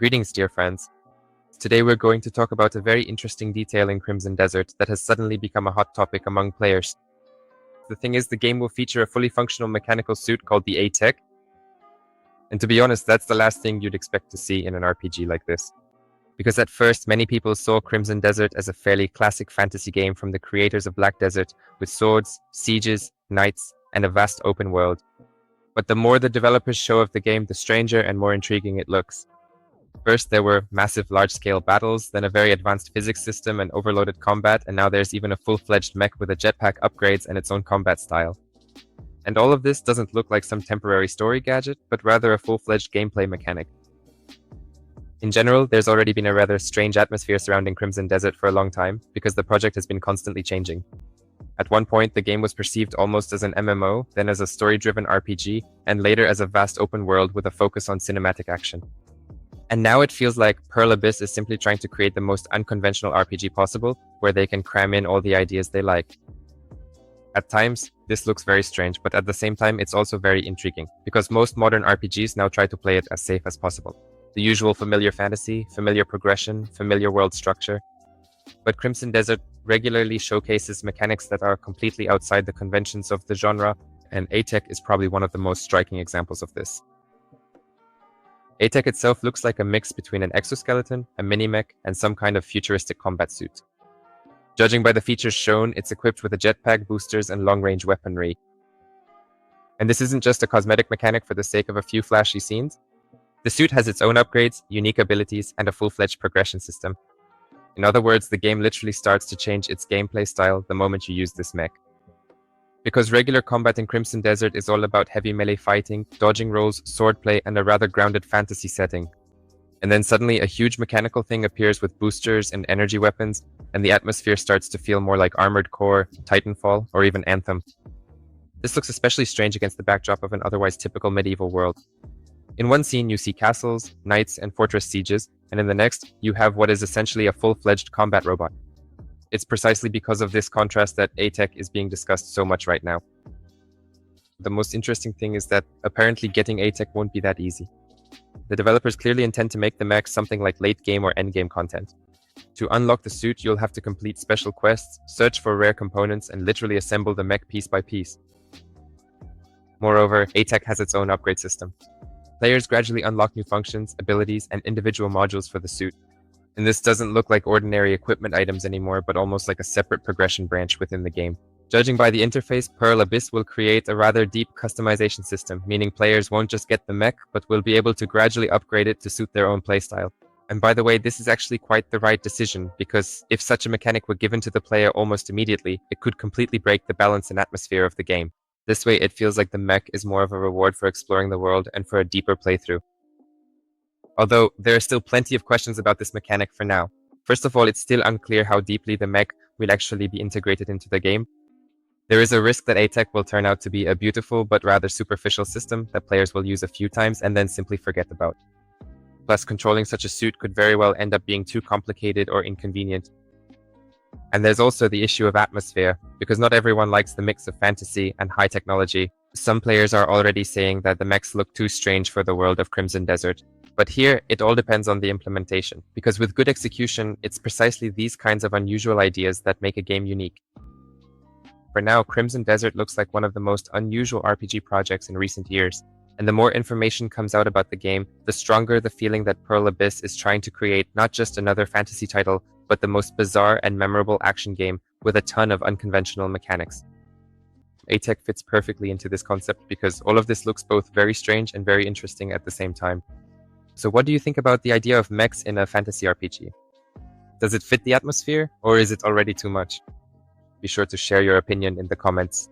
Greetings, dear friends. Today we're going to talk about a very interesting detail in Crimson Desert that has suddenly become a hot topic among players. The thing is, the game will feature a fully functional mechanical suit called the ATAG. And to be honest, that's the last thing you'd expect to see in an RPG like this. Because at first, many people saw Crimson Desert as a fairly classic fantasy game from the creators of Black Desert, with swords, sieges, knights, and a vast open world. But the more the developers show of the game, the stranger and more intriguing it looks. First, there were massive large-scale battles, then a very advanced physics system and overloaded combat, and now there's even a full-fledged mech with a jetpack upgrades and its own combat style. And all of this doesn't look like some temporary story gadget, but rather a full-fledged gameplay mechanic. In general, there's already been a rather strange atmosphere surrounding Crimson Desert for a long time, because the project has been constantly changing. At one point, the game was perceived almost as an MMO, then as a story-driven RPG, and later as a vast open world with a focus on cinematic action. And now it feels like Pearl Abyss is simply trying to create the most unconventional RPG possible, where they can cram in all the ideas they like. At times, this looks very strange, but at the same time it's also very intriguing, because most modern RPGs now try to play it as safe as possible. The usual familiar fantasy, familiar progression, familiar world structure. But Crimson Desert regularly showcases mechanics that are completely outside the conventions of the genre, and ATAG is probably one of the most striking examples of this. ATAG itself looks like a mix between an exoskeleton, a mini-mech, and some kind of futuristic combat suit. Judging by the features shown, it's equipped with a jetpack, boosters, and long-range weaponry. And this isn't just a cosmetic mechanic for the sake of a few flashy scenes. The suit has its own upgrades, unique abilities, and a full-fledged progression system. In other words, the game literally starts to change its gameplay style the moment you use this mech. Because regular combat in Crimson Desert is all about heavy melee fighting, dodging rolls, swordplay, and a rather grounded fantasy setting. And then suddenly a huge mechanical thing appears with boosters and energy weapons, and the atmosphere starts to feel more like Armored Core, Titanfall, or even Anthem. This looks especially strange against the backdrop of an otherwise typical medieval world. In one scene you see castles, knights, and fortress sieges, and in the next you have what is essentially a full-fledged combat robot. It's precisely because of this contrast that ATAG is being discussed so much right now. The most interesting thing is that apparently getting ATAG won't be that easy. The developers clearly intend to make the mech something like late game or end game content. To unlock the suit, you'll have to complete special quests, search for rare components, and literally assemble the mech piece by piece. Moreover, ATAG has its own upgrade system. Players gradually unlock new functions, abilities, and individual modules for the suit. And this doesn't look like ordinary equipment items anymore, but almost like a separate progression branch within the game. Judging by the interface, Pearl Abyss will create a rather deep customization system, meaning players won't just get the mech, but will be able to gradually upgrade it to suit their own playstyle. And by the way, this is actually quite the right decision, because if such a mechanic were given to the player almost immediately, it could completely break the balance and atmosphere of the game. This way, it feels like the mech is more of a reward for exploring the world and for a deeper playthrough. Although, there are still plenty of questions about this mechanic for now. First of all, it's still unclear how deeply the mech will actually be integrated into the game. There is a risk that ATAG will turn out to be a beautiful but rather superficial system that players will use a few times and then simply forget about. Plus, controlling such a suit could very well end up being too complicated or inconvenient. And there's also the issue of atmosphere, because not everyone likes the mix of fantasy and high technology. Some players are already saying that the mechs look too strange for the world of Crimson Desert. But here, it all depends on the implementation, because with good execution, it's precisely these kinds of unusual ideas that make a game unique. For now, Crimson Desert looks like one of the most unusual RPG projects in recent years, and the more information comes out about the game, the stronger the feeling that Pearl Abyss is trying to create not just another fantasy title, but the most bizarre and memorable action game with a ton of unconventional mechanics. ATAG fits perfectly into this concept because all of this looks both very strange and very interesting at the same time. So what do you think about the idea of mechs in a fantasy RPG? Does it fit the atmosphere, or is it already too much? Be sure to share your opinion in the comments.